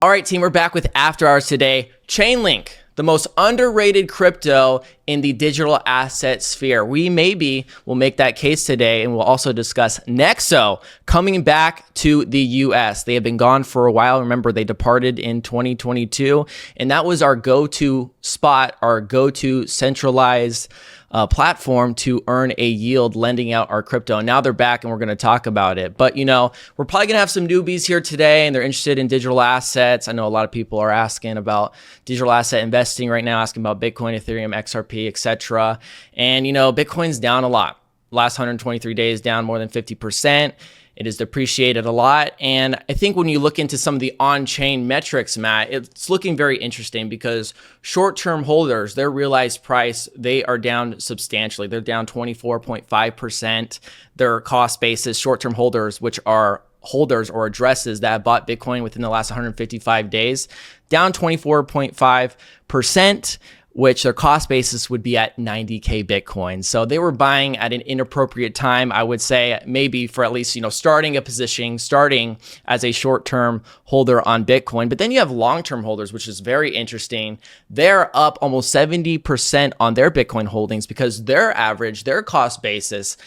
All right, team, we're back with After Hours today. Chainlink, the most underrated crypto in the digital asset sphere. We maybe will make that case today, and we'll also discuss Nexo coming back to the US. They have been gone for a while. Remember, they departed in 2022, and that was our go-to spot, our go-to centralized platform to earn a yield lending out our crypto. Now they're back and we're going to talk about it. But, you know, we're probably going to have some newbies here today and they're interested in digital assets. I know a lot of people are asking about digital asset investing right now, asking about Bitcoin, Ethereum, XRP, etc. And, you know, Bitcoin's down a lot. Last 123 days down more than 50%. It has depreciated a lot. And I think when you look into some of the on-chain metrics, Matt, it's looking very interesting because short-term holders, their realized price, they are down substantially. They're down 24.5%. Their cost basis, short-term holders, which are holders or addresses that have bought Bitcoin within the last 155 days, down 24.5%. which their cost basis would be at 90K Bitcoin. So they were buying at an inappropriate time, I would say, maybe for at least, you know, starting a position, starting as a short-term holder on Bitcoin. But then you have long-term holders, which is very interesting. They're up almost 70% on their Bitcoin holdings because their average, their cost basis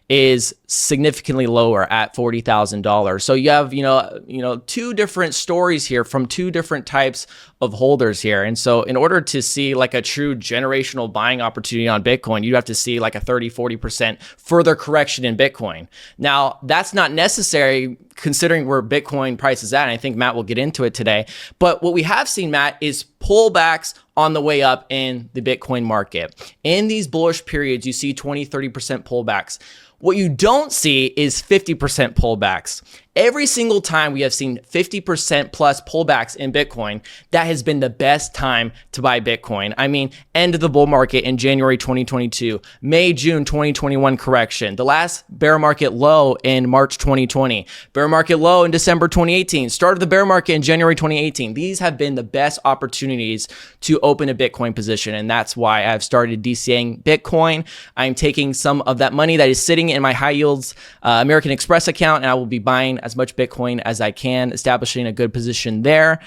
is significantly lower at $40,000. So you have, you know, two different stories here from two different types of holders here. And so in order to see like a true generational buying opportunity on Bitcoin, you have to see like a 30-40% further correction in Bitcoin. Now, that's not necessary considering where Bitcoin price is at. And I think Matt will get into it today. But what we have seen, Matt, is pullbacks on the way up in the Bitcoin market. In these bullish periods, you see 20-30% pullbacks. What you don't see is 50% pullbacks. Every single time we have seen 50% plus pullbacks in Bitcoin, that has been the best time to buy Bitcoin. I mean, end of the bull market in January 2022, May, June 2021 correction, the last bear market low in March 2020, bear market low in December 2018, start of the bear market in January 2018. These have been the best opportunities to open a Bitcoin position. And that's why I've started DCAing Bitcoin. I'm taking some of that money that is sitting in my high yields American Express account, and I will be buying as much Bitcoin as I can, establishing a good position there.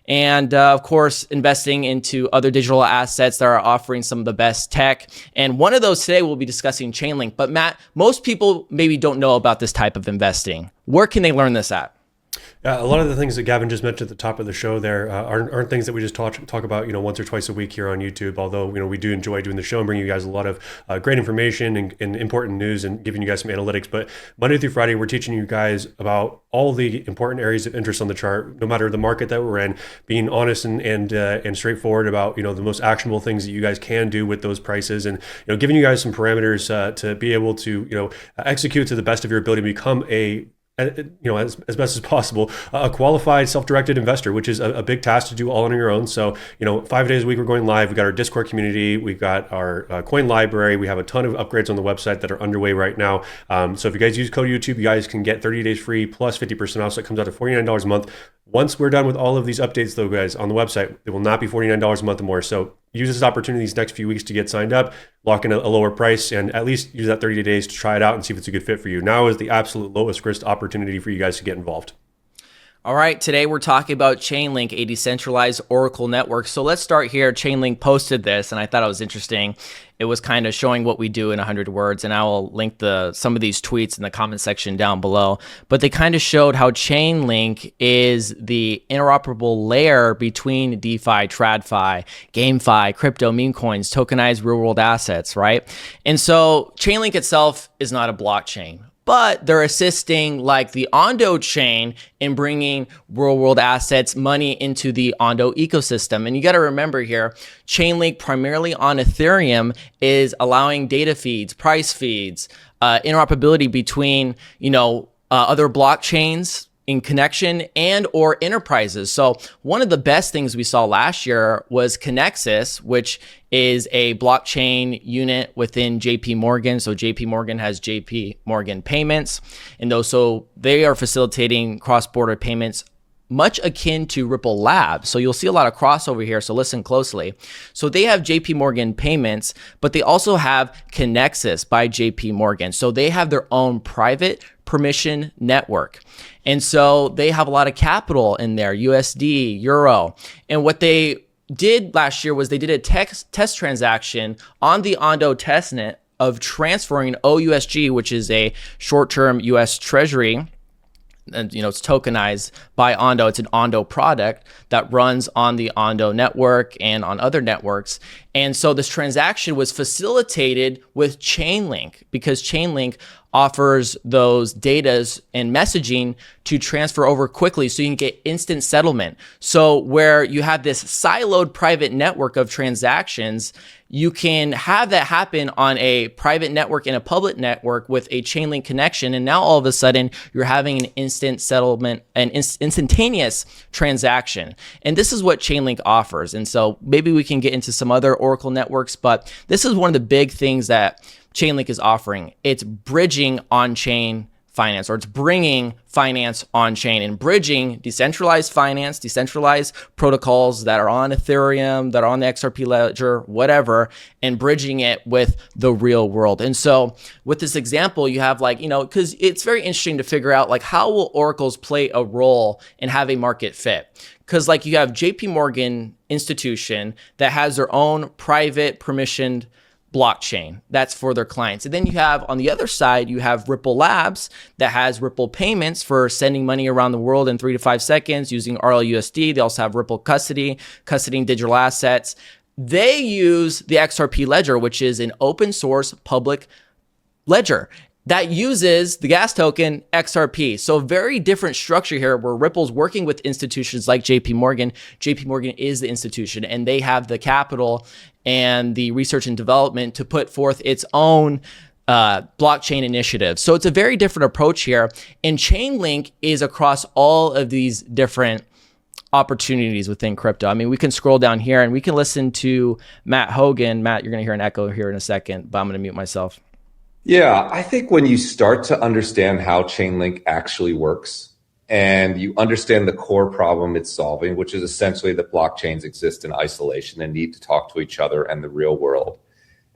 And of course, investing into other digital assets that are offering some of the best tech. And one of those today, we'll be discussing Chainlink. But Matt, most people maybe don't know about this type of investing. Where can they learn this at? A lot of the things that Gavin just mentioned at the top of the show there aren't things that we just talk about, you know, once or twice a week here on YouTube. Although, you know, we do enjoy doing the show and bringing you guys a lot of great information and important news and giving you guys some analytics. But Monday through Friday, we're teaching you guys about all the important areas of interest on the chart, no matter the market that we're in, being honest and straightforward about, you know, the most actionable things that you guys can do with those prices, and, you know, giving you guys some parameters to be able to, you know, execute to the best of your ability to become you know, as best as possible, a qualified self-directed investor, which is a big task to do all on your own. So, you know, 5 days a week, we're going live. We've got our Discord community. We've got our coin library. We have a ton of upgrades on the website that are underway right now. So if you guys use code YouTube, you guys can get 30 days free plus 50% off. So it comes out to $49 a month. Once we're done with all of these updates, though, guys, on the website, it will not be $49 a month or more. So use this opportunity these next few weeks to get signed up, lock in a lower price, and at least use that 30 days to try it out and see if it's a good fit for you. Now is the absolute lowest risk opportunity for you guys to get involved. All right, today we're talking about Chainlink, a decentralized Oracle network. So let's start here. Chainlink posted this, and I thought it was interesting. It was kind of showing what we do in 100 words, and I will link some of these tweets in the comment section down below. But they kind of showed how Chainlink is the interoperable layer between DeFi, TradFi, GameFi, crypto, meme coins, tokenized real-world assets, right? And so Chainlink itself is not a blockchain, but they're assisting like the Ondo chain in bringing real world assets, money into the Ondo ecosystem. And you got to remember here, Chainlink primarily on Ethereum is allowing data feeds, price feeds, interoperability between, you know, other blockchains in connection and or enterprises. So one of the best things we saw last year was Connexus, which is a blockchain unit within JP Morgan. So JP Morgan has JP Morgan payments, and so they are facilitating cross-border payments much akin to Ripple Labs. So you'll see a lot of crossover here, so listen closely. So they have JP Morgan payments, but they also have Connexus by JP Morgan. So they have their own private permission network. And so they have a lot of capital in there, USD, Euro. And what they did last year was they did a test transaction on the Ondo testnet of transferring OUSG, which is a short-term US Treasury, and it's tokenized by Ondo. It's an Ondo product that runs on the Ondo network and on other networks. And so this transaction was facilitated with Chainlink, because Chainlink offers those datas and messaging to transfer over quickly so you can get instant settlement. So where you have this siloed private network of transactions, you can have that happen on a private network and a public network with a Chainlink connection. And now all of a sudden you're having an instant settlement, an instantaneous transaction. And this is what Chainlink offers. And so maybe we can get into some other Oracle networks, but this is one of the big things that Chainlink is offering. It's bridging on-chain finance, or it's bringing finance on-chain and bridging decentralized finance, decentralized protocols that are on Ethereum, that are on the XRP ledger, whatever, and bridging it with the real world. And so with this example, you have because it's very interesting to figure out how will oracles play a role and have a market fit. Because you have JP Morgan institution that has their own private permissioned blockchain that's for their clients. And then you have on the other side, you have Ripple Labs that has Ripple payments for sending money around the world in 3 to 5 seconds using RLUSD. They also have Ripple custodying digital assets. They use the XRP ledger, which is an open source public ledger that uses the gas token XRP. So very different structure here, where Ripple's working with institutions like JP Morgan. JP Morgan is the institution, and they have the capital and the research and development to put forth its own blockchain initiative. So it's a very different approach here. And Chainlink is across all of these different opportunities within crypto. I mean, we can scroll down here and we can listen to Matt Hogan. Matt, you're going to hear an echo here in a second, but I'm going to mute myself. Yeah, I think when you start to understand how Chainlink actually works and you understand the core problem it's solving, which is essentially that blockchains exist in isolation and need to talk to each other and the real world.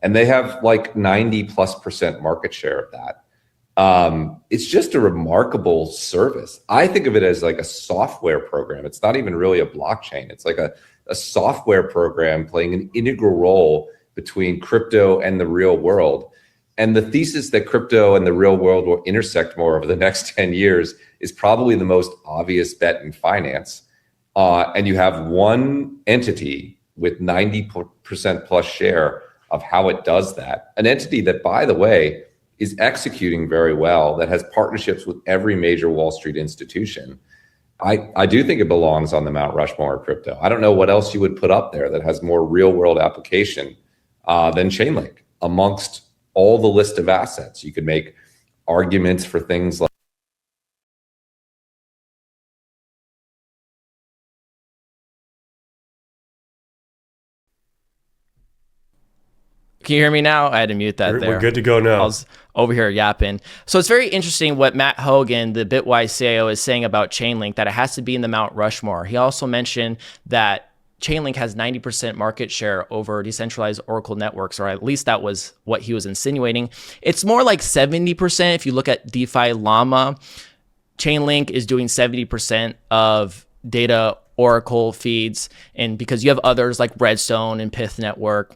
And they have 90+% market share of that. It's just a remarkable service. I think of it as a software program. It's not even really a blockchain. It's a software program playing an integral role between crypto and the real world. And the thesis that crypto and the real world will intersect more over the next 10 years is probably the most obvious bet in finance. And you have one entity with 90% plus share of how it does that. An entity that, by the way, is executing very well, that has partnerships with every major Wall Street institution. I do think it belongs on the Mount Rushmore of crypto. I don't know what else you would put up there that has more real world application than Chainlink amongst all the list of assets. You could make arguments for things like Can you hear me now? I had to mute that. We're good to go now. I was over here yapping. So it's very interesting what Matt Hogan, the Bitwise CIO, is saying about Chainlink, that it has to be in the Mount Rushmore. He also mentioned that Chainlink has 90% market share over decentralized Oracle networks, or at least that was what he was insinuating. It's more like 70% if you look at DeFi Llama. Chainlink is doing 70% of data Oracle feeds, and because you have others like Redstone and Pith Network.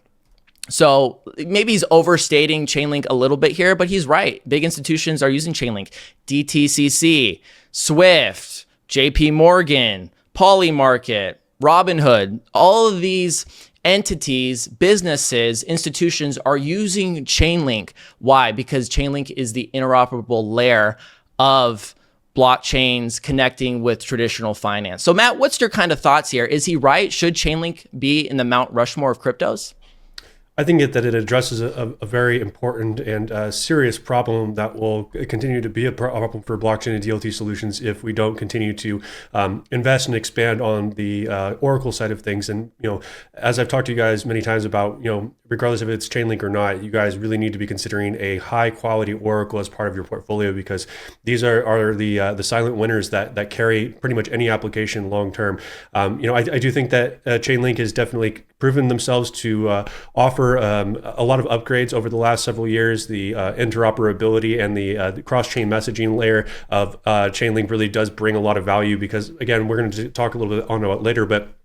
So maybe he's overstating Chainlink a little bit here, but he's right. Big institutions are using Chainlink. DTCC, Swift, JP Morgan, Polymarket, Robinhood, all of these entities, businesses, institutions are using Chainlink. Why? Because Chainlink is the interoperable layer of blockchains connecting with traditional finance. So Matt, what's your kind of thoughts here? Is he right? Should Chainlink be in the Mount Rushmore of cryptos? I think that it addresses a very important and serious problem that will continue to be a problem for blockchain and DLT solutions if we don't continue to invest and expand on the Oracle side of things. And as I've talked to you guys many times about, regardless if it's Chainlink or not, you guys really need to be considering a high quality Oracle as part of your portfolio, because these are the silent winners that carry pretty much any application long term. I do think that Chainlink is definitely proven themselves to offer a lot of upgrades over the last several years. The interoperability and the cross-chain messaging layer of Chainlink really does bring a lot of value because, again, we're going to talk a little bit on it later, but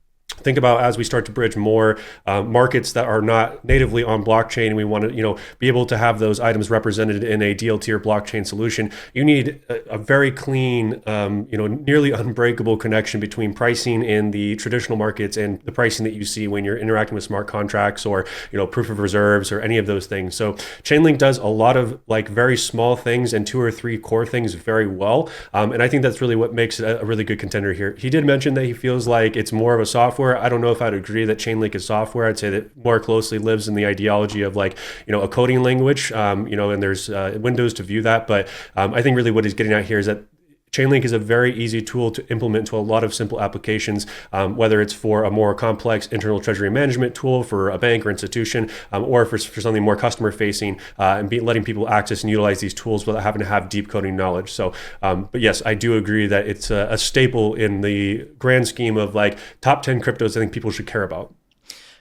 think about as we start to bridge more markets that are not natively on blockchain, and we want to, be able to have those items represented in a DLT or blockchain solution. You need a very clean, nearly unbreakable connection between pricing in the traditional markets and the pricing that you see when you're interacting with smart contracts or, proof of reserves or any of those things. So Chainlink does a lot of like very small things and 2 or 3 core things very well. And I think that's really what makes it a really good contender here. He did mention that he feels like it's more of a software. I don't know if I'd agree that Chainlink is software. I'd say that more closely lives in the ideology of like, a coding language, and there's windows to view that. But I think really what he's getting at here is that Chainlink is a very easy tool to implement to a lot of simple applications, whether it's for a more complex internal treasury management tool for a bank or institution, or for something more customer facing, and letting people access and utilize these tools without having to have deep coding knowledge. So, but yes, I do agree that it's a staple in the grand scheme of like top 10 cryptos I think people should care about.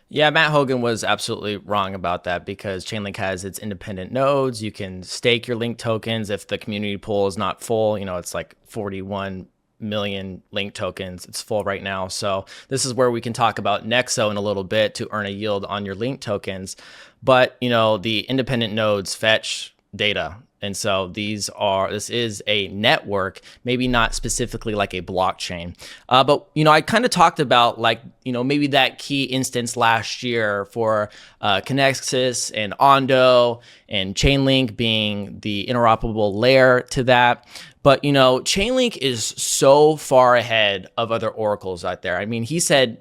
Yeah, Matt Hogan was absolutely wrong about that because Chainlink has its independent nodes. You can stake your Link tokens if the community pool is not full. It's like 41 million Link tokens. It's full right now. So this is where we can talk about Nexo in a little bit to earn a yield on your Link tokens. But, the independent nodes fetch data. And so this is a network, maybe not specifically like a blockchain. But, I kind of talked about like, maybe that key instance last year for Connexus and Ondo and Chainlink being the interoperable layer to that. But, Chainlink is so far ahead of other oracles out there. I mean,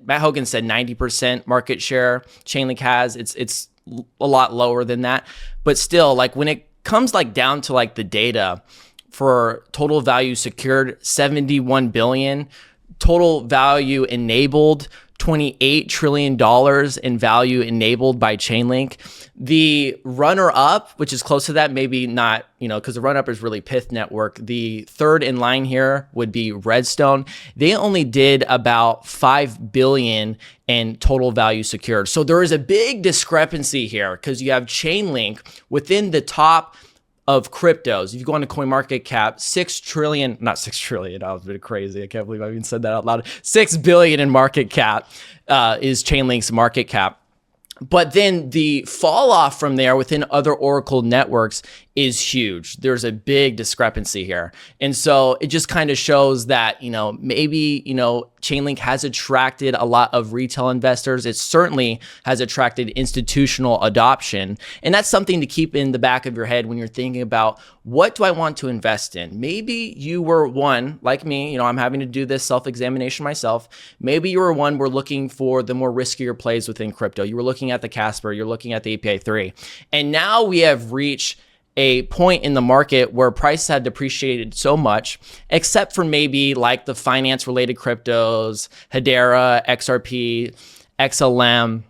Matt Hogan said 90% market share Chainlink has. It's a lot lower than that. But still, like when it comes like down to like the data for total value secured 71 billion, total value enabled $28 trillion in value enabled by Chainlink. The runner up, which is close to that, maybe not, because the run up is really Pith Network. The third in line here would be Redstone. They only did about 5 billion in total value secured. So there is a big discrepancy here because you have Chainlink within the top of cryptos. If you go on to CoinMarketCap, 6 trillion, not 6 trillion, I was a bit crazy. I can't believe I even said that out loud. 6 billion in market cap is Chainlink's market cap. But then the fall off from there within other Oracle networks is huge. There's a big discrepancy here. And so it just kind of shows that, maybe, Chainlink has attracted a lot of retail investors. It certainly has attracted institutional adoption. And that's something to keep in the back of your head when you're thinking about what do I want to invest in? Maybe you were one like me, I'm having to do this self-examination myself. Maybe you were one, we're looking for the more riskier plays within crypto. You were looking at the Casper, you're looking at the API 3. And now we have reached a point in the market where prices have depreciated so much, except for maybe like the finance related cryptos, Hedera, XRP, XLM.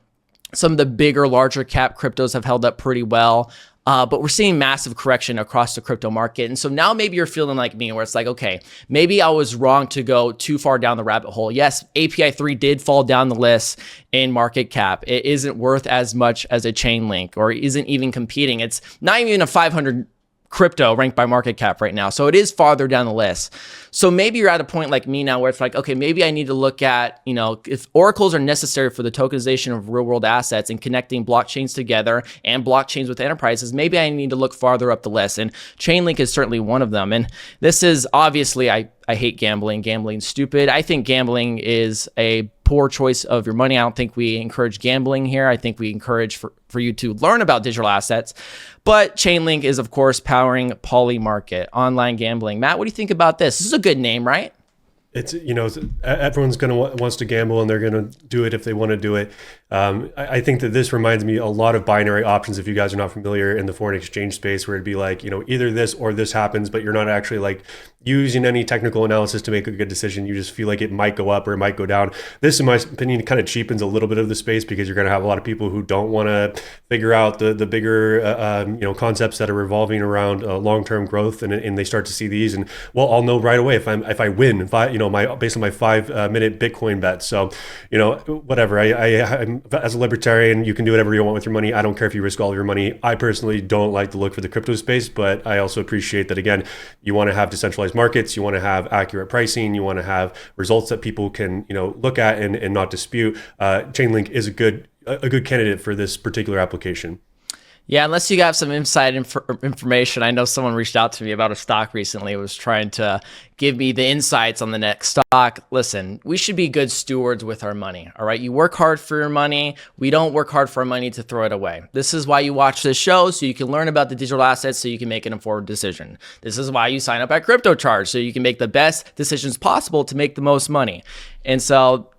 Some of the bigger, larger cap cryptos have held up pretty well. But we're seeing massive correction across the crypto market. And so now maybe you're feeling like me where it's like, okay, maybe I was wrong to go too far down the rabbit hole. Yes, API 3 did fall down the list in market cap. It isn't worth as much as a Chainlink or isn't even competing. It's not even a 500 crypto ranked by market cap right now. So it is farther down the list. So maybe you're at a point like me now where it's like, okay, maybe I need to look at, if oracles are necessary for the tokenization of real world assets and connecting blockchains together and blockchains with enterprises, maybe I need to look farther up the list. And Chainlink is certainly one of them. And this is obviously, I hate gambling. Gambling's stupid. I think gambling is a poor choice of your money. I don't think we encourage gambling here. I think we encourage for you to learn about digital assets. But Chainlink is, of course, powering Polymarket, online gambling. Matt, what do you think about this? This is a good name, right? It's, everyone's wants to gamble and they're going to do it if they want to do it. I think that this reminds me a lot of binary options. If you guys are not familiar in the foreign exchange space, where it'd be like, either this or this happens, but you're not actually like using any technical analysis to make a good decision. You just feel like it might go up or it might go down. This, in my opinion, kind of cheapens a little bit of the space because you're going to have a lot of people who don't want to figure out the bigger, concepts that are revolving around long-term growth, and they start to see these and, well, I'll know right away if I win, based on my 5 minute Bitcoin bet. So, whatever. I'm as a libertarian, you can do whatever you want with your money. I don't care if you risk all of your money. I personally don't like to look for the crypto space, but I also appreciate that, again, you want to have decentralized markets, you want to have accurate pricing, you want to have results that people can, look at and not dispute. Chainlink is a good candidate for this particular application. Yeah, unless you got some inside information. I know someone reached out to me about a stock recently, was trying to give me the insights on the next stock. Listen, we should be good stewards with our money, all right? You work hard for your money. We don't work hard for our money to throw it away. This is why you watch this show, so you can learn about the digital assets so you can make an informed decision. This is why you sign up at Crypto Charge, so you can make the best decisions possible to make the most money. And so,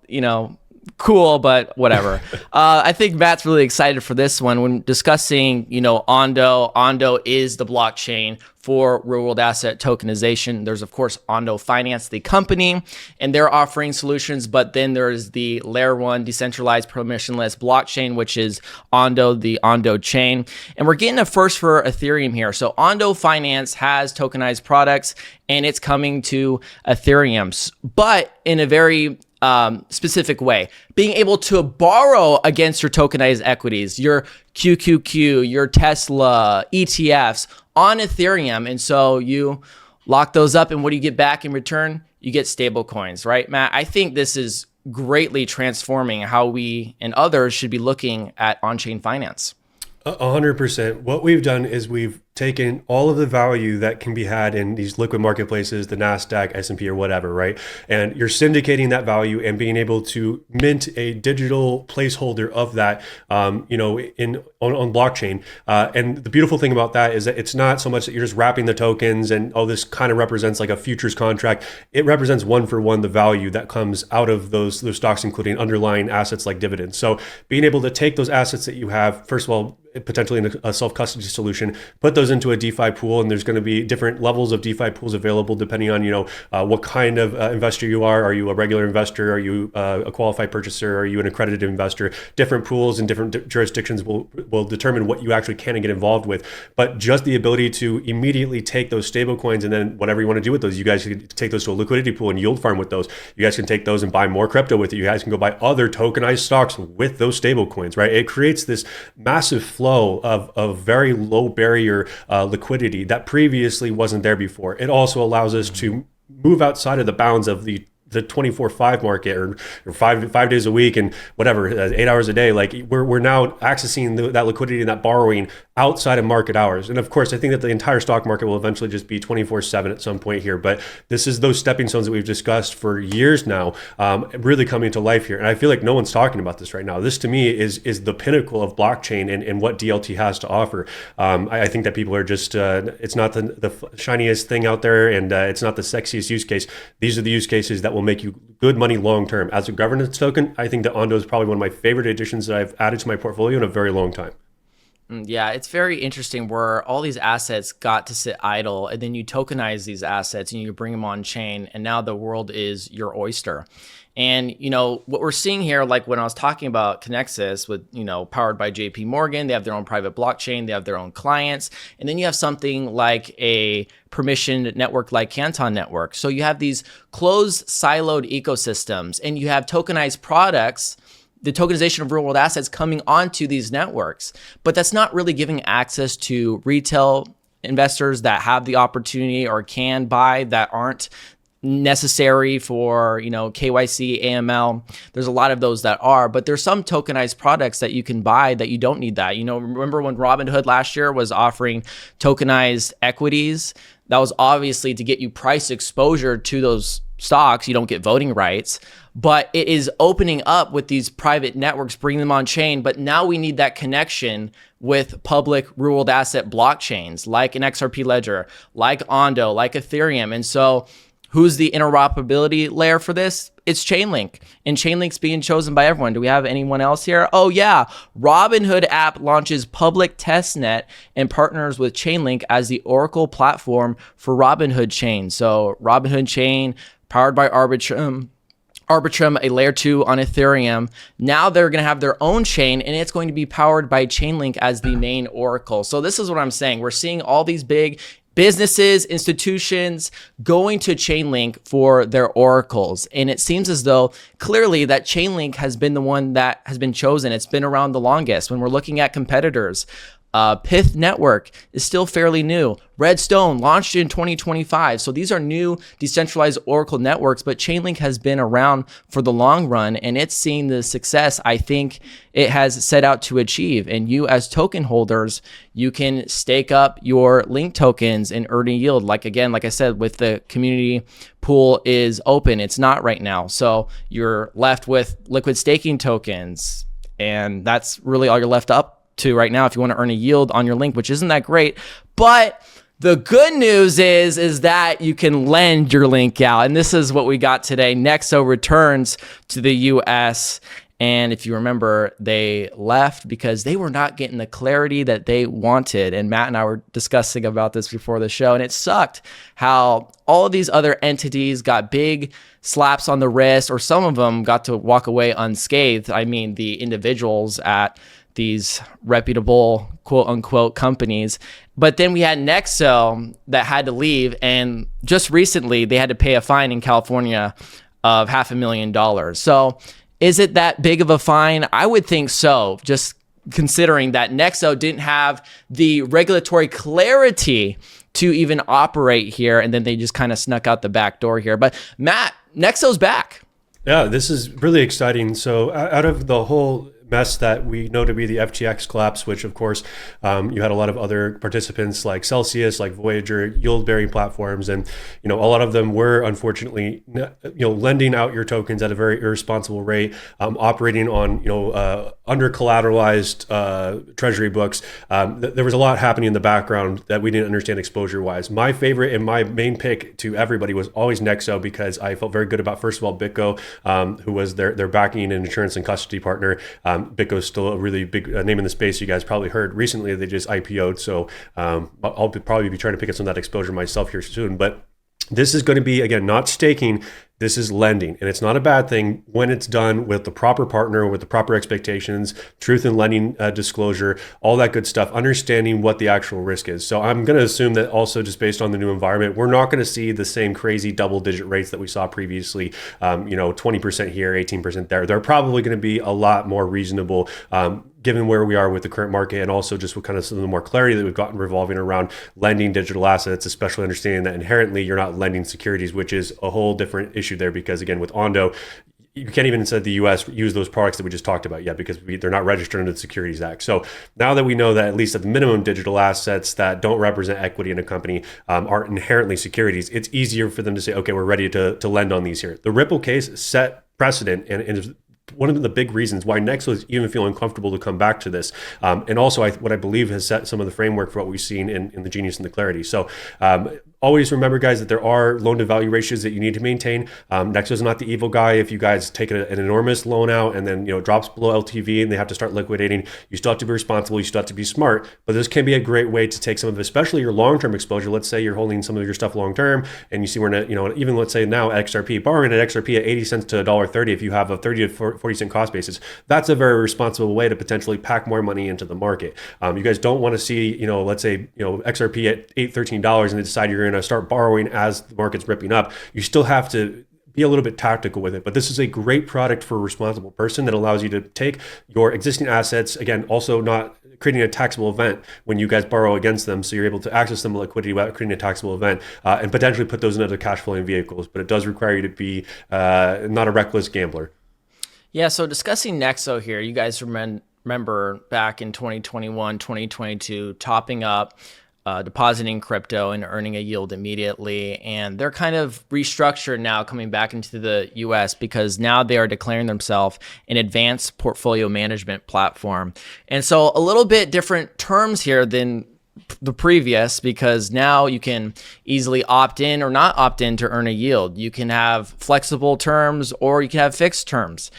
cool, but whatever. I think Matt's really excited for this one. When discussing, Ondo is the blockchain for real world asset tokenization. There's, of course, Ondo Finance, the company, and they're offering solutions. But then there's the layer 1 decentralized permissionless blockchain, which is Ondo, the Ondo chain. And we're getting a first for Ethereum here. So Ondo Finance has tokenized products, and it's coming to Ethereum, but in a very specific way, being able to borrow against your tokenized equities, your QQQ, your Tesla, ETFs on Ethereum. And so you lock those up, and what do you get back in return? You get stable coins, right, Matt? I think this is greatly transforming how we and others should be looking at on-chain finance. 100%. What we've done is we've taken all of the value that can be had in these liquid marketplaces, the NASDAQ, S&P, or whatever, right? And you're syndicating that value and being able to mint a digital placeholder of that, on blockchain. And the beautiful thing about that is that it's not so much that you're just wrapping the tokens and, this kind of represents like a futures contract. It represents one for one the value that comes out of those stocks, including underlying assets like dividends. So being able to take those assets that you have, first of all, potentially in a self-custody solution, put those into a DeFi pool, and there's going to be different levels of DeFi pools available depending on what kind of investor you are. Are you a regular investor? Are you a qualified purchaser? Are you an accredited investor? Different pools and different jurisdictions will determine what you actually can get involved with. But just the ability to immediately take those stable coins, and then whatever you want to do with those, you guys can take those to a liquidity pool and yield farm with those. You guys can take those and buy more crypto with it. You guys can go buy other tokenized stocks with those stable coins, right? It creates this massive flow of very low barrier liquidity that previously wasn't there before. It also allows us to move outside of the bounds of the 24/5 market or five days a week and whatever, 8 hours a day. Like we're now accessing that liquidity and that borrowing outside of market hours. And of course, I think that the entire stock market will eventually just be 24/7 at some point here. But this is those stepping stones that we've discussed for years now, really coming to life here. And I feel like no one's talking about this right now. This to me is the pinnacle of blockchain and what DLT has to offer. I think that people are just, it's not the shiniest thing out there, and it's not the sexiest use case. These are the use cases that will make you good money long term. As a governance token, I think that Ondo is probably one of my favorite additions that I've added to my portfolio in a very long time. Yeah, it's very interesting where all these assets got to sit idle, and then you tokenize these assets and you bring them on chain, and now the world is your oyster. And, what we're seeing here, like when I was talking about Connexus with, powered by JP Morgan, they have their own private blockchain, they have their own clients. And then you have something like a permissioned network like Canton Network. So you have these closed, siloed ecosystems, and you have tokenized products, the tokenization of real world assets coming onto these networks. But that's not really giving access to retail investors that have the opportunity or can buy that aren't necessary for KYC, AML. There's a lot of those that are, but there's some tokenized products that you can buy that you don't need that. Remember when Robinhood last year was offering tokenized equities? That was obviously to get you price exposure to those stocks. You don't get voting rights, but it is opening up with these private networks, bringing them on chain. But now we need that connection with public real world asset blockchains like an XRP Ledger, like Ondo, like Ethereum. And so who's the interoperability layer for this? It's Chainlink, and Chainlink's being chosen by everyone. Do we have anyone else here? Oh yeah, Robinhood app launches public testnet and partners with Chainlink as the Oracle platform for Robinhood chain. So Robinhood chain powered by Arbitrum, a layer 2 on Ethereum. Now they're going to have their own chain, and it's going to be powered by Chainlink as the main oracle. So this is what I'm saying. We're seeing all these big businesses, institutions going to Chainlink for their oracles. And it seems as though clearly that Chainlink has been the one that has been chosen. It's been around the longest. When we're looking at competitors, Pith Network is still fairly new. Redstone launched in 2025. So these are new decentralized Oracle networks, but Chainlink has been around for the long run, and it's seen the success I think it has set out to achieve. And you as token holders, you can stake up your Link tokens and earn a yield. Like I said, with the community pool is open. It's not right now. So you're left with liquid staking tokens, and that's really all you're left up to right now if you want to earn a yield on your Link, which isn't that great. But the good news is that you can lend your Link out. And this is what we got today. Nexo returns to the US. And if you remember, they left because they were not getting the clarity that they wanted. And Matt and I were discussing about this before the show. And it sucked how all of these other entities got big slaps on the wrist, or some of them got to walk away unscathed. I mean, the individuals at these reputable quote unquote companies. But then we had Nexo that had to leave. And just recently they had to pay a fine in California of $500,000. So is it that big of a fine? I would think so, just considering that Nexo didn't have the regulatory clarity to even operate here. And then they just kind of snuck out the back door here. But Matt, Nexo's back. Yeah, this is really exciting. So out of the whole mess that we know to be the FTX collapse, which of course you had a lot of other participants like Celsius, like Voyager, yield-bearing platforms, and a lot of them were unfortunately lending out your tokens at a very irresponsible rate, operating on under collateralized treasury books. There was a lot happening in the background that we didn't understand exposure-wise. My favorite and my main pick to everybody was always Nexo, because I felt very good about, first of all, BitGo, who was their backing and insurance and custody partner. BitGo is still a really big name in the space. You guys probably heard recently they just IPO'd, so I'll probably be trying to pick up some of that exposure myself here soon. But this is going to be, again, not staking. This is lending, and it's not a bad thing when it's done with the proper partner, with the proper expectations, truth in lending disclosure, all that good stuff, understanding what the actual risk is. So I'm going to assume that also, just based on the new environment, we're not going to see the same crazy double-digit rates that we saw previously, 20% here, 18% there. They're probably going to be a lot more reasonable, given where we are with the current market, and also just with kind of some of the more clarity that we've gotten revolving around lending digital assets, especially understanding that inherently you're not lending securities, which is a whole different issue there, because again, with Ondo, you can't even, inside the US, use those products that we just talked about yet, because they're not registered under the Securities Act. So now that we know that at least at the minimum, digital assets that don't represent equity in a company are inherently securities, it's easier for them to say, okay, we're ready to lend on these here. The Ripple case set precedent, and is one of the big reasons why Nexo is even feeling comfortable to come back to this. And also what I believe has set some of the framework for what we've seen in the Genius and the Clarity. So always remember, guys, that there are loan to value ratios that you need to maintain. Nexo is not the evil guy. If you guys take an enormous loan out and then it drops below LTV and they have to start liquidating, you still have to be responsible. You still have to be smart. But this can be a great way to take some of, especially your long-term exposure. Let's say you're holding some of your stuff long-term, and you see we're not, even let's say now XRP, borrowing at XRP at 80 cents to $1.30, if you have a 30 to 40 cent cost basis, that's a very responsible way to potentially pack more money into the market. You guys don't want to see, let's say, XRP at $13 and they decide you're going to start borrowing as the market's ripping up. You still have to be a little bit tactical with it, but this is a great product for a responsible person that allows you to take your existing assets, again, also not creating a taxable event when you guys borrow against them, so you're able to access them liquidity without creating a taxable event, and potentially put those in other cash flowing vehicles. But it does require you to be not a reckless gambler. Yeah, so discussing Nexo here, you guys remember back in 2021, 2022, topping up, depositing crypto and earning a yield immediately. And they're kind of restructured now, coming back into the US, because now they are declaring themselves an advanced portfolio management platform. And so a little bit different terms here than the previous, because now you can easily opt in or not opt in to earn a yield. You can have flexible terms or you can have fixed terms.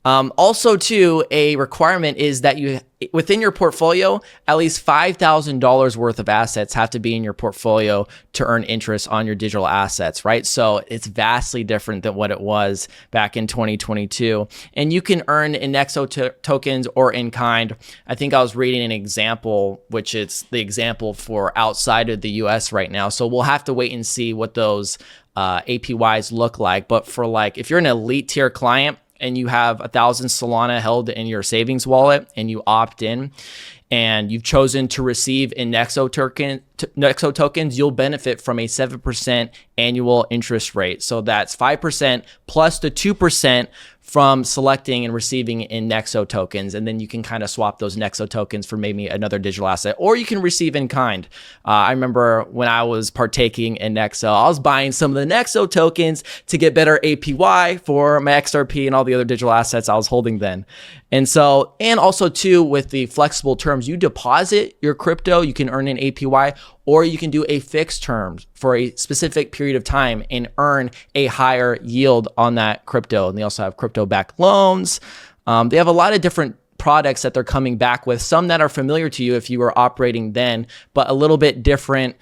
Also, too, a requirement is that you, within your portfolio, at least $5,000 worth of assets have to be in your portfolio to earn interest on your digital assets, right? So it's vastly different than what it was back in 2022. And you can earn in Nexo tokens or in kind. I think I was reading an example, which is the example for outside of the US right now. So we'll have to wait and see what those APYs look like. But for like, if you're an elite tier client, and you have 1,000 Solana held in your savings wallet and you opt in and you've chosen to receive in Nexo tokens, you'll benefit from a 7% annual interest rate. So that's 5% plus the 2% from selecting and receiving in Nexo tokens. And then you can kind of swap those Nexo tokens for maybe another digital asset, or you can receive in kind. I remember when I was partaking in Nexo, I was buying some of the Nexo tokens to get better APY for my XRP and all the other digital assets I was holding then. And so, and also too, with the flexible terms, you deposit your crypto, you can earn an APY, or you can do a fixed term for a specific period of time and earn a higher yield on that crypto. And they also have crypto-backed loans. They have a lot of different products that they're coming back with, some that are familiar to you if you were operating then, but a little bit different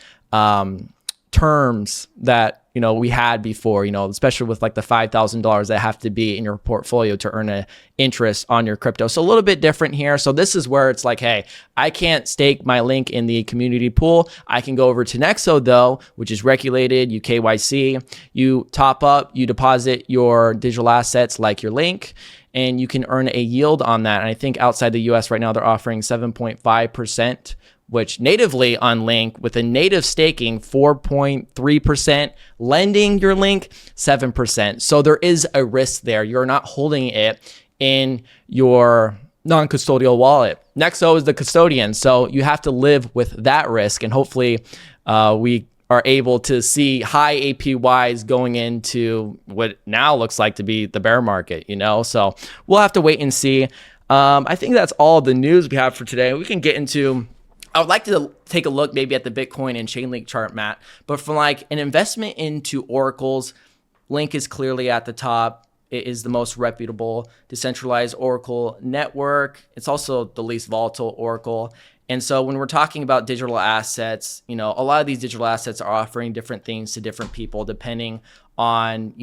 terms that we had before, especially with like the $5,000 that have to be in your portfolio to earn an interest on your crypto. So a little bit different here. So this is where it's like, hey, I can't stake my link in the community pool. I can go over to Nexo though, which is regulated, you KYC, you top up, you deposit your digital assets like your link, and you can earn a yield on that. And I think outside the US right now, they're offering 7.5%. which natively on Link with a native staking 4.3%, lending your Link 7%. So there is a risk there. You're not holding it in your non-custodial wallet. Nexo is the custodian, so you have to live with that risk. And hopefully we are able to see high APYs going into what now looks like to be the bear market, So we'll have to wait and see. I think that's all the news we have for today. We can get into, I would like to take a look maybe at the Bitcoin and Chainlink chart, Matt. But for like an investment into oracles, Link is clearly at the top. It is the most reputable decentralized oracle network. It's also the least volatile oracle. And so when we're talking about digital assets, a lot of these digital assets are offering different things to different people depending on,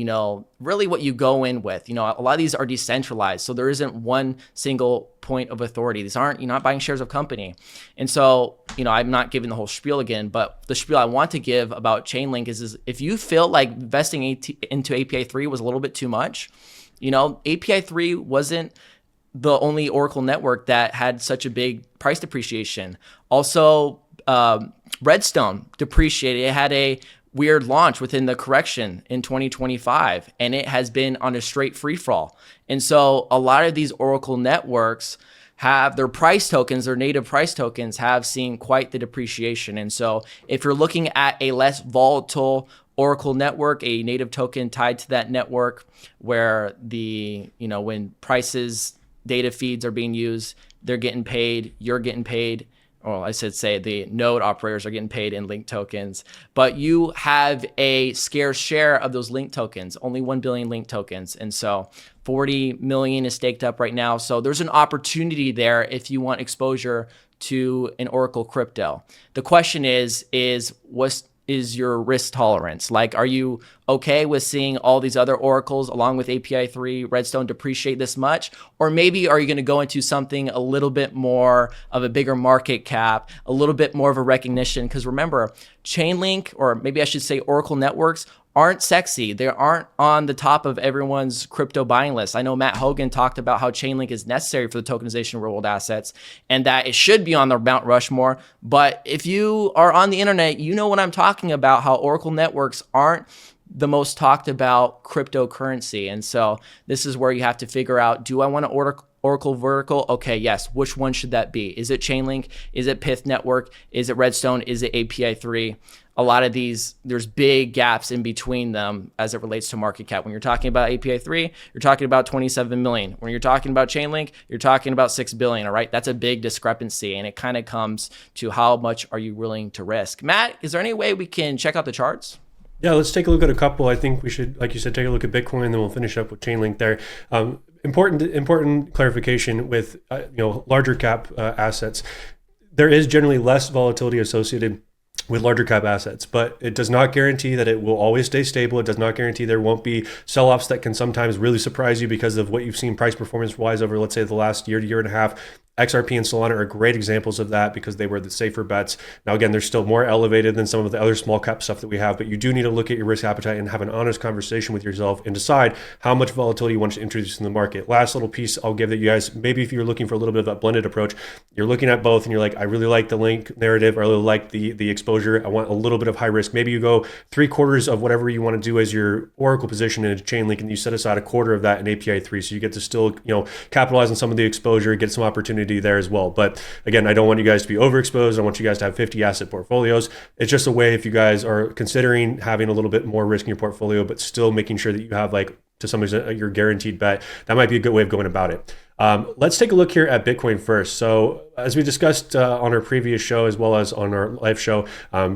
really what you go in with. A lot of these are decentralized. So there isn't one single point of authority. These aren't, you're not buying shares of company. And so, I'm not giving the whole spiel again, but the spiel I want to give about Chainlink is if you feel like investing into API 3 was a little bit too much, API 3 wasn't the only Oracle network that had such a big price depreciation. Also, Redstone depreciated. It had a weird launch within the correction in 2025, and it has been on a straight free fall. And so a lot of these Oracle networks have their price tokens, their native price tokens have seen quite the depreciation. And so if you're looking at a less volatile Oracle network, a native token tied to that network where when prices, data feeds are being used, they're getting paid, you're getting paid, or I should say the node operators are getting paid in Link tokens, but you have a scarce share of those Link tokens, only 1 billion Link tokens. And so 40 million is staked up right now. So there's an opportunity there if you want exposure to an Oracle crypto. The question is what's your risk tolerance? Like, are you okay with seeing all these other oracles along with API 3, Redstone depreciate this much? Or maybe are you going to go into something a little bit more of a bigger market cap, a little bit more of a recognition? Because remember, Chainlink, or maybe I should say Oracle networks, aren't sexy. They aren't on the top of everyone's crypto buying list. I know Matt Hogan talked about how Chainlink is necessary for the tokenization of real-world assets and that it should be on the Mount Rushmore. But if you are on the internet, you know what I'm talking about, how Oracle networks aren't the most talked about cryptocurrency. And so this is where you have to figure out, do I want to order Oracle vertical? Okay, yes. Which one should that be? Is it Chainlink? Is it Pyth Network? Is it Redstone? Is it API 3? A lot of these, there's big gaps in between them as it relates to market cap. When you're talking about API 3, you're talking about 27 million. When you're talking about Chainlink, you're talking about 6 billion, all right? That's a big discrepancy, and it kind of comes to how much are you willing to risk. Matt, is there any way we can check out the charts? Yeah, let's take a look at a couple. I think we should, like you said, take a look at Bitcoin, and then we'll finish up with Chainlink there. important clarification with larger cap assets. There is generally less volatility associated with larger cap assets, but it does not guarantee that it will always stay stable. It does not guarantee there won't be sell-offs that can sometimes really surprise you because of what you've seen price performance wise over, let's say, the last year to year and a half. XRP and Solana are great examples of that because they were the safer bets. Now, again, they're still more elevated than some of the other small cap stuff that we have, but you do need to look at your risk appetite and have an honest conversation with yourself and decide how much volatility you want to introduce in the market. Last little piece I'll give that you guys, maybe if you're looking for a little bit of that blended approach, you're looking at both and you're like, I really like the Link narrative, or I really like the exposure. I want a little bit of high risk. Maybe you go 3/4 of whatever you want to do as your Oracle position in a Chainlink, and you set aside 1/4 of that in API 3. So you get to still, capitalize on some of the exposure, get some opportunity there as well. But again, I don't want you guys to be overexposed. I want you guys to have 50 asset portfolios. It's just a way if you guys are considering having a little bit more risk in your portfolio, but still making sure that you have, like, to some extent, your guaranteed bet. That might be a good way of going about it. Let's take a look here at Bitcoin first. So as we discussed on our previous show, as well as on our live show,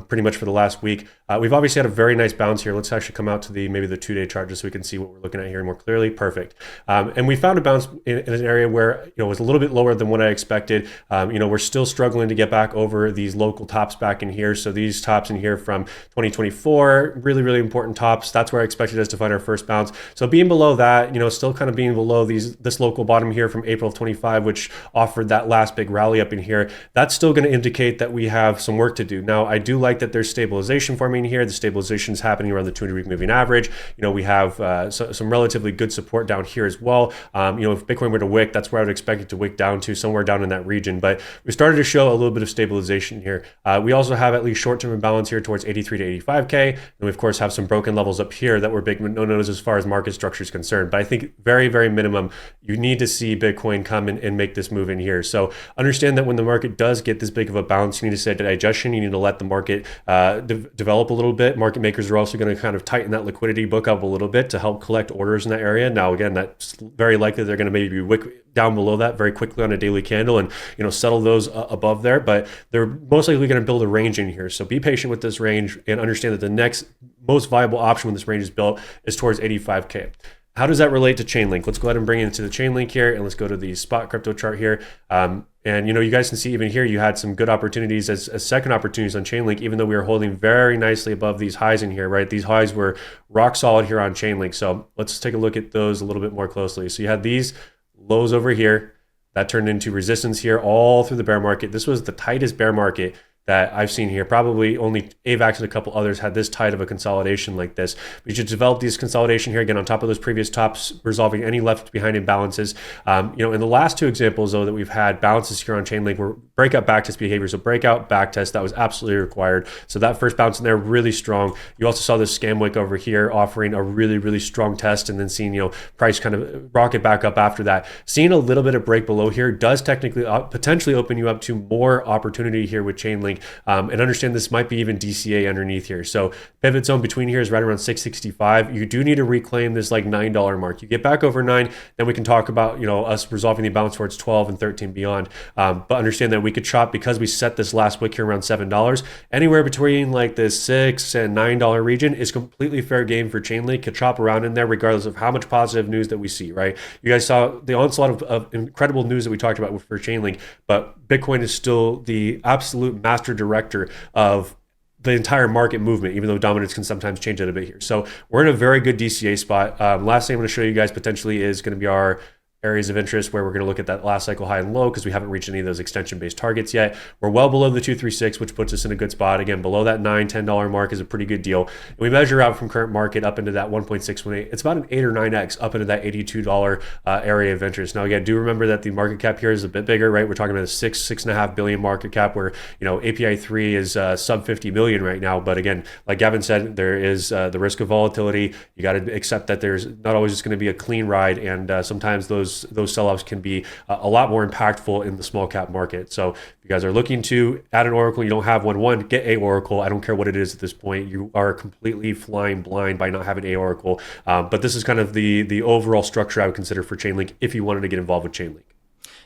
pretty much for the last week, we've obviously had a very nice bounce here. Let's actually come out to maybe the 2-day chart just so we can see what we're looking at here more clearly. Perfect. And we found a bounce in an area where it was a little bit lower than what I expected. We're still struggling to get back over these local tops back in here. So these tops in here from 2024, really, really important tops. That's where I expected us to find our first bounce. So being below that, still kind of being below this local bottom here from April of 25, which offered that last big rally up in here, that's still going to indicate that we have some work to do. Now, I do like that there's stabilization forming here. The stabilization is happening around the 200-week moving average. We have some relatively good support down here as well. If Bitcoin were to wick, that's where I would expect it to wick down to, somewhere down in that region. But we started to show a little bit of stabilization here. We also have at least short-term imbalance here towards 83 to 85K. And we, of course, have some broken levels up here that were big no-nos as far as market structure is concerned. But I think very, very minimum, you need to see Bitcoin come and make this move in here. So understand that when the market does get this big of a bounce, you need to say digestion. You need to let the market develop a little bit. Market makers are also going to kind of tighten that liquidity book up a little bit to help collect orders in that area. Now, again, that's very likely they're going to maybe wick down below that very quickly on a daily candle and settle those above there. But they're most likely going to build a range in here. So be patient with this range and understand that the next most viable option when this range is built is towards 85K. How does that relate to Chainlink? Let's go ahead and bring it into the Chainlink here, and let's go to the spot crypto chart here. And you guys can see even here, you had some good opportunities as second opportunities on Chainlink, even though we were holding very nicely above these highs in here, right? These highs were rock solid here on Chainlink. So let's take a look at those a little bit more closely. So you had these lows over here that turned into resistance here all through the bear market. This was the tightest bear market that I've seen here. Probably only AVAX and a couple others had this tight of a consolidation like this. We should develop these consolidation here again on top of those previous tops, resolving any left behind imbalances. In the last two examples though that we've had bounces here on Chainlink were breakout backtest behavior. So breakout backtest, that was absolutely required. So that first bounce in there, really strong. You also saw this scam wick over here offering a really, really strong test, and then seeing price kind of rocket back up after that. Seeing a little bit of break below here does technically potentially open you up to more opportunity here with Chainlink. And understand this might be even DCA underneath here. So pivot zone between here is right around 665. You do need to reclaim this like $9 mark. You get back over 9, then we can talk about us resolving the balance towards 12 and 13 beyond. But understand that we could chop, because we set this last wick here around $7. Anywhere between like this $6 and $9 region is completely fair game for Chainlink. Could chop around in there regardless of how much positive news that we see. Right? You guys saw the onslaught of incredible news that we talked about for Chainlink, but Bitcoin is still the absolute master director of the entire market movement, even though dominance can sometimes change it a bit here. So we're in a very good DCA spot. Last thing I'm going to show you guys potentially is going to be our areas of interest, where we're going to look at that last cycle high and low, because we haven't reached any of those extension-based targets yet. We're well below the 236, which puts us in a good spot. Again, below that $9, $10 mark is a pretty good deal. And we measure out from current market up into that 1.618. It's about an 8 or 9x up into that $82 area of interest. Now, again, do remember that the market cap here is a bit bigger, right? We're talking about a $6.5 billion market cap, where API 3 is sub 50 million right now. But again, like Gavin said, there is the risk of volatility. You got to accept that there's not always just going to be a clean ride, and sometimes those sell-offs can be a lot more impactful in the small cap market. So if you guys are looking to add an Oracle, you don't have one, get a Oracle. I don't care what it is at this point. You are completely flying blind by not having a Oracle. But this is kind of the overall structure I would consider for Chainlink if you wanted to get involved with Chainlink.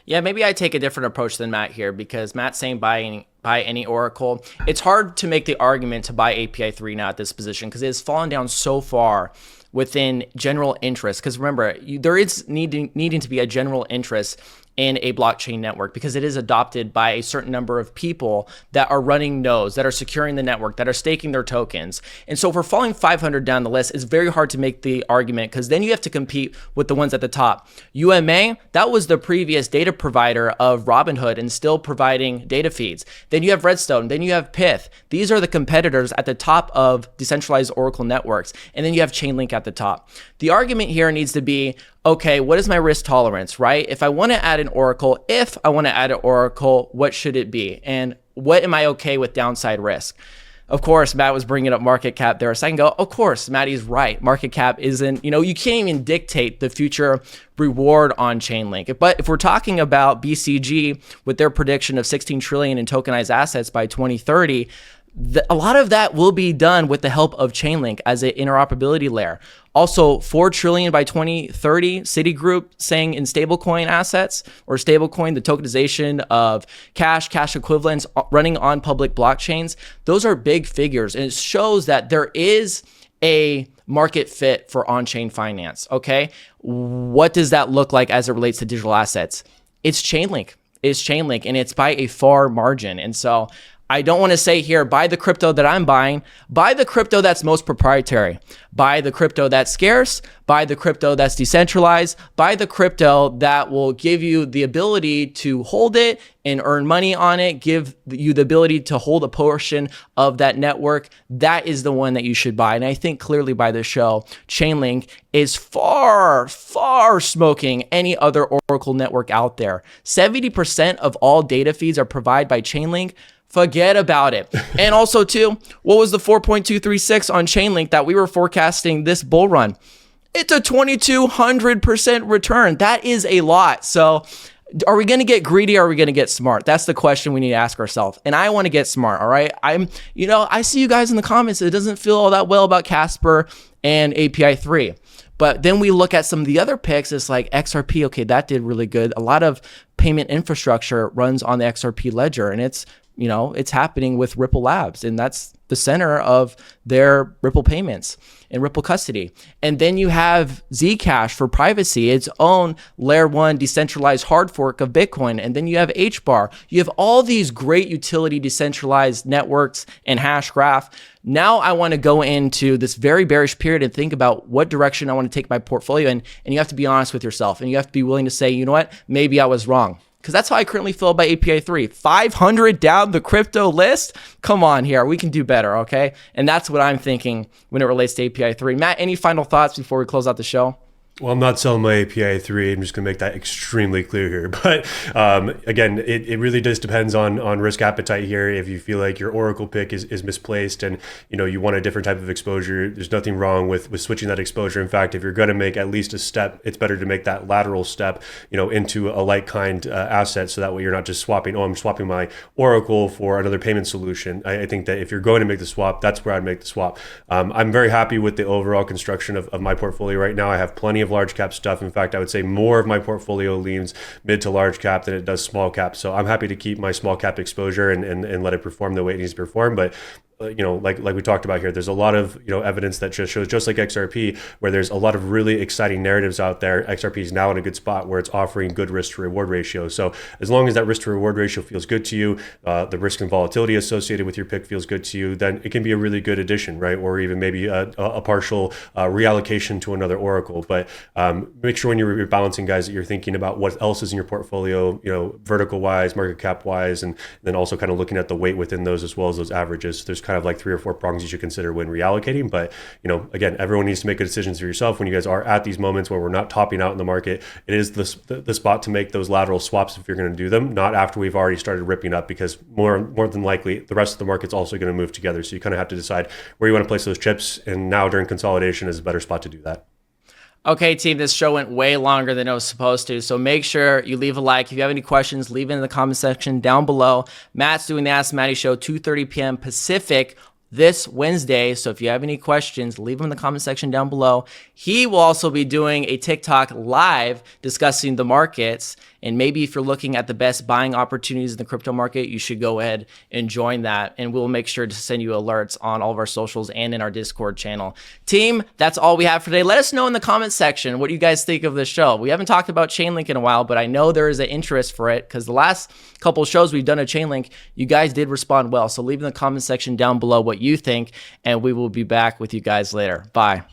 Yeah, maybe I take a different approach than Matt here, because Matt's saying buy any Oracle. It's hard to make the argument to buy API 3 now at this position, because it has fallen down so far within general interest. Because remember, there is needing to be a general interest in a blockchain network because it is adopted by a certain number of people that are running nodes, that are securing the network, that are staking their tokens. And so if we're falling 500 down the list, it's very hard to make the argument because then you have to compete with the ones at the top. UMA, that was the previous data provider of Robinhood and still providing data feeds. Then you have Redstone, then you have Pyth. These are the competitors at the top of decentralized Oracle networks. And then you have Chainlink at the top. The argument here needs to be, okay, what is my risk tolerance, right? If I want to add an Oracle, what should it be? And what am I okay with downside risk? Of course, Matt was bringing up market cap there a second ago. Of course, Maddie's right. Market cap isn't, you can't even dictate the future reward on Chainlink. But if we're talking about BCG with their prediction of 16 trillion in tokenized assets by 2030, a lot of that will be done with the help of Chainlink as an interoperability layer. Also, 4 trillion by 2030, Citigroup saying in stablecoin assets or stablecoin, the tokenization of cash equivalents running on public blockchains. Those are big figures. And it shows that there is a market fit for on-chain finance. Okay. What does that look like as it relates to digital assets? It's Chainlink. And it's by a far margin. And so I don't want to say here, buy the crypto that I'm buying, buy the crypto that's most proprietary, buy the crypto that's scarce, buy the crypto that's decentralized, buy the crypto that will give you the ability to hold it and earn money on it, give you the ability to hold a portion of that network. That is the one that you should buy. And I think clearly by the show, Chainlink is far smoking any other Oracle network out there. 70% of all data feeds are provided by Chainlink. Forget about it. And also too, what was the 4.236 on Chainlink that we were forecasting this bull run? It's a 2,200% return. That is a lot. So are we going to get greedy or are we going to get smart? That's the question we need to ask ourselves. And I want to get smart. All right. I see you guys in the comments. It doesn't feel all that well about Casper and API 3. But then we look at some of the other picks. It's like XRP. Okay, that did really good. A lot of payment infrastructure runs on the XRP ledger, and it's happening with Ripple Labs, and that's the center of their Ripple payments and Ripple custody. And then you have Zcash for privacy, its own layer 1 decentralized hard fork of Bitcoin. And then you have HBAR. You have all these great utility decentralized networks and hash graph. Now I want to go into this very bearish period and think about what direction I want to take my portfolio in. And you have to be honest with yourself, and you have to be willing to say, you know what, maybe I was wrong. Because that's how I currently feel about API 3. 500 down the crypto list? Come on here. We can do better, okay? And that's what I'm thinking when it relates to API 3. Matt, any final thoughts before we close out the show? Well, I'm not selling my API 3. I'm just going to make that extremely clear here. But again, it really just depends on risk appetite here. If you feel like your Oracle pick is misplaced and you want a different type of exposure, there's nothing wrong with switching that exposure. In fact, if you're going to make at least a step, it's better to make that lateral step, into a like kind asset, so that way you're not just swapping. Oh, I'm swapping my Oracle for another payment solution. I think that if you're going to make the swap, that's where I'd make the swap. I'm very happy with the overall construction of my portfolio right now. I have plenty of large cap stuff. In fact, I would say more of my portfolio leans mid to large cap than it does small cap. So I'm happy to keep my small cap exposure and let it perform the way it needs to perform. But like we talked about here, there's a lot of evidence that just shows, just like XRP, where there's a lot of really exciting narratives out there. XRP is now in a good spot where it's offering good risk to reward ratio. So as long as that risk to reward ratio feels good to you, the risk and volatility associated with your pick feels good to you, then it can be a really good addition, right? Or even maybe a partial reallocation to another Oracle. But make sure when you're balancing, guys, that you're thinking about what else is in your portfolio, vertical wise, market cap wise, and then also kind of looking at the weight within those as well as those averages. There's kind of like 3 or 4 prongs you should consider when reallocating. But again, everyone needs to make good decisions for yourself when you guys are at these moments where we're not topping out in the market. It is the spot to make those lateral swaps if you're going to do them, not after we've already started ripping up, because more than likely the rest of the market's also going to move together. So you kind of have to decide where you want to place those chips, and now during consolidation is a better spot to do that. Okay, team, this show went way longer than it was supposed to, so make sure you leave a like. If you have any questions, leave it in the comment section down below. Matt's doing the Ask Matty Show, 2:30 p.m. Pacific this Wednesday. So if you have any questions, leave them in the comment section down below. He will also be doing a TikTok live discussing the markets. And maybe if you're looking at the best buying opportunities in the crypto market, you should go ahead and join that. And we'll make sure to send you alerts on all of our socials and in our Discord channel. Team, that's all we have for today. Let us know in the comment section what you guys think of this show. We haven't talked about Chainlink in a while, but I know there is an interest for it because the last couple of shows we've done at Chainlink, you guys did respond well. So leave in the comment section down below what you think, and we will be back with you guys later. Bye.